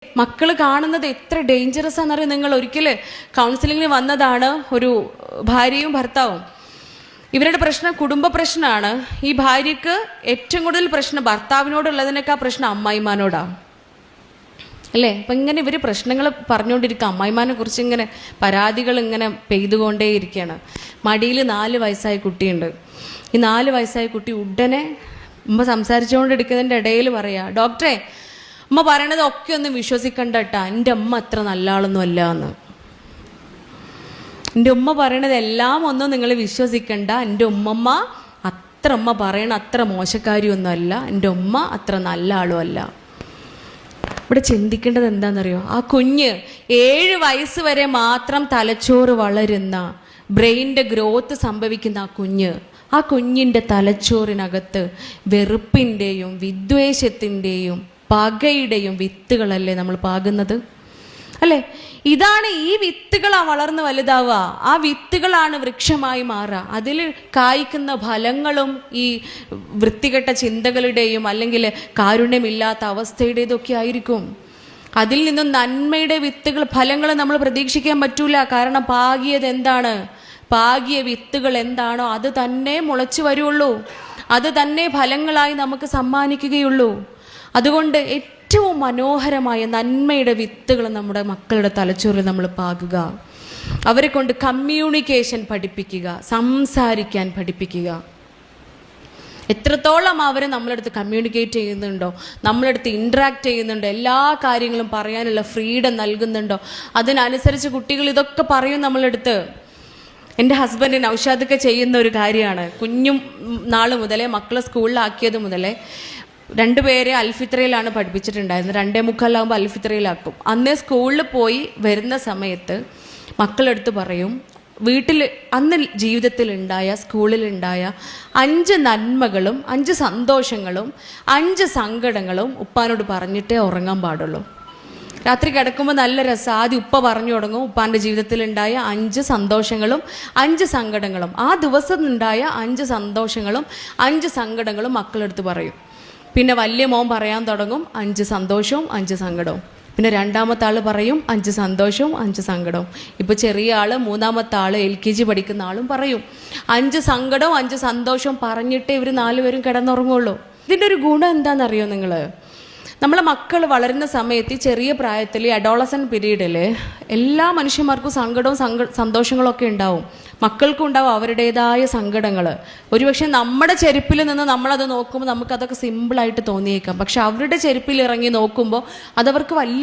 മക്കൾ കാണുന്നത് എത്ര ഡേഞ്ചറസ് ആണെന്നറിയാം. നിങ്ങൾ ഒരിക്കൽ കൗൺസിലിങ്ങിന് വന്നതാണ് ഒരു ഭാര്യയും ഭർത്താവും. ഇവരുടെ പ്രശ്നം കുടുംബ പ്രശ്നമാണ്. ഈ ഭാര്യയ്ക്ക് ഏറ്റവും കൂടുതൽ പ്രശ്നം ഭർത്താവിനോടുള്ളതിനേക്കാൾ പ്രശ്നം അമ്മായിമാനോടാണ്, അല്ലേ? അപ്പം ഇങ്ങനെ ഇവർ പ്രശ്നങ്ങൾ പറഞ്ഞുകൊണ്ടിരിക്കുക. അമ്മായിമാനെ കുറിച്ച് ഇങ്ങനെ പരാതികൾ ഇങ്ങനെ പെയ്തുകൊണ്ടേയിരിക്കുകയാണ്. മടിയിൽ 4 വയസ്സായ കുട്ടിയുണ്ട്. ഈ 4 വയസ്സായ കുട്ടി ഉടനെ ഉമ്മ സംസാരിച്ചുകൊണ്ടിരിക്കുന്നതിൻ്റെ ഇടയിൽ പറയാ, ഡോക്ടറെ ഉമ്മ പറയണത് ഒക്കെ ഒന്നും വിശ്വസിക്കണ്ട കേട്ടാ, എൻ്റെ അമ്മ അത്ര നല്ല ആളൊന്നും അല്ല എന്ന്. എൻ്റെ ഉമ്മ പറയണത് എല്ലാം ഒന്നും നിങ്ങൾ വിശ്വസിക്കണ്ട. എൻ്റെ ഉമ്മ പറയണ അത്ര മോശക്കാരിയൊന്നും അല്ല. എൻ്റെ ഉമ്മ അത്ര നല്ല ആളും അല്ല. ഇവിടെ ചിന്തിക്കേണ്ടത് എന്താണെന്നറിയോ? ആ കുഞ്ഞ് 7 വയസ്സ് വരെ മാത്രം തലച്ചോറ് വളരുന്ന, ബ്രെയിനിൻ്റെ ഗ്രോത്ത് സംഭവിക്കുന്ന ആ കുഞ്ഞിൻ്റെ തലച്ചോറിനകത്ത് വെറുപ്പിൻ്റെയും വിദ്വേഷത്തിൻ്റെയും പകയുടെയും വിത്തുകളല്ലേ നമ്മൾ പാകുന്നത്, അല്ലേ? ഇതാണ് ഈ വിത്തുകളാണ് വളർന്ന് വലുതാവുക. ആ വിത്തുകളാണ് വൃക്ഷമായി മാറുക. അതിൽ കായ്ക്കുന്ന ഫലങ്ങളും ഈ വൃത്തികെട്ട ചിന്തകളുടെയും അല്ലെങ്കിൽ കാരുണ്യമില്ലാത്ത അവസ്ഥയുടേതൊക്കെ ആയിരിക്കും. അതിൽ നിന്നും നന്മയുടെ വിത്തുകൾ ഫലങ്ങൾ നമ്മൾ പ്രതീക്ഷിക്കാൻ പറ്റൂല. കാരണം പാകിയത് എന്താണ്? പാകിയ വിത്തുകൾ എന്താണോ അത് തന്നെ മുളച്ചു വരുള്ളൂ, അത് തന്നെ ഫലങ്ങളായി നമുക്ക് സമ്മാനിക്കുകയുള്ളൂ. അതുകൊണ്ട് ഏറ്റവും മനോഹരമായ നന്മയുടെ വിത്തുകൾ നമ്മുടെ മക്കളുടെ തലച്ചോറിൽ നമ്മൾ പാകുക. അവരെ കൊണ്ട് കമ്മ്യൂണിക്കേഷൻ പഠിപ്പിക്കുക, സംസാരിക്കാൻ പഠിപ്പിക്കുക. എത്രത്തോളം അവർ നമ്മളടുത്ത് കമ്മ്യൂണിക്കേറ്റ് ചെയ്യുന്നുണ്ടോ, നമ്മളടുത്ത് ഇൻട്രാക്ട് ചെയ്യുന്നുണ്ടോ, എല്ലാ കാര്യങ്ങളും പറയാനുള്ള ഫ്രീഡം നൽകുന്നുണ്ടോ, അതിനനുസരിച്ച് കുട്ടികൾ ഇതൊക്കെ പറയും നമ്മളടുത്ത്. എൻ്റെ ഹസ്ബൻഡ് നൗഷാദൊക്കെ ചെയ്യുന്ന ഒരു കാര്യമാണ്. കുഞ്ഞും നാൾ മുതലേ മക്കളെ സ്കൂളിലാക്കിയത് മുതലേ 2 പേരെ അൽഫിത്രയിലാണ് പഠിപ്പിച്ചിട്ടുണ്ടായിരുന്നത്. 2:45 അൽഫിത്രയിലാക്കും. അന്നേ സ്കൂളിൽ പോയി വരുന്ന സമയത്ത് മക്കളെടുത്ത് പറയും, വീട്ടിൽ അന്ന് ജീവിതത്തിലുണ്ടായ സ്കൂളിലുണ്ടായ 5 നന്മകളും 5 സന്തോഷങ്ങളും 5 സങ്കടങ്ങളും ഉപ്പാനോട് പറഞ്ഞിട്ടേ ഉറങ്ങാൻ പാടുള്ളൂ. രാത്രി കിടക്കുമ്പോൾ നല്ല രസം. ആദ്യം ഉപ്പ പറഞ്ഞു തുടങ്ങും ഉപ്പാൻ്റെ ജീവിതത്തിലുണ്ടായ 5 സന്തോഷങ്ങളും 5 സങ്കടങ്ങളും. ആ ദിവസം ഉണ്ടായ 5 സന്തോഷങ്ങളും 5 സങ്കടങ്ങളും മക്കളെടുത്ത് പറയും. പിന്നെ വലിയ മോൻ പറയാൻ തുടങ്ങും 5 സന്തോഷവും 5 സങ്കടവും. പിന്നെ രണ്ടാമത്തെ ആൾ പറയും 5 സന്തോഷവും 5 സങ്കടവും. ഇപ്പോൾ ചെറിയ ആൾ, മൂന്നാമത്തെ ആൾ, LKG പഠിക്കുന്ന ആളും പറയും 5 സങ്കടവും 5 സന്തോഷവും പറഞ്ഞിട്ടേ ഇവർ 4 പേരും കിടന്നുറങ്ങുള്ളൂ. ഇതിൻ്റെ ഒരു ഗുണം എന്താണെന്നറിയോ നിങ്ങൾ? നമ്മളെ മക്കൾ വളരുന്ന സമയത്ത് ചെറിയ പ്രായത്തിൽ അഡോളസൻ പീരീഡിൽ എല്ലാ മനുഷ്യന്മാർക്കും സങ്കടവും സന്തോഷങ്ങളൊക്കെ ഉണ്ടാവും. മക്കൾക്കും ഉണ്ടാവും അവരുടേതായ സങ്കടങ്ങൾ. ഒരുപക്ഷെ നമ്മുടെ ചെരുപ്പിൽ നിന്ന് നമ്മളത് നോക്കുമ്പോൾ നമുക്കതൊക്കെ സിമ്പിളായിട്ട് തോന്നിയേക്കാം. പക്ഷെ അവരുടെ ചെരുപ്പിൽ ഇറങ്ങി നോക്കുമ്പോൾ അതവർക്ക് വലിയ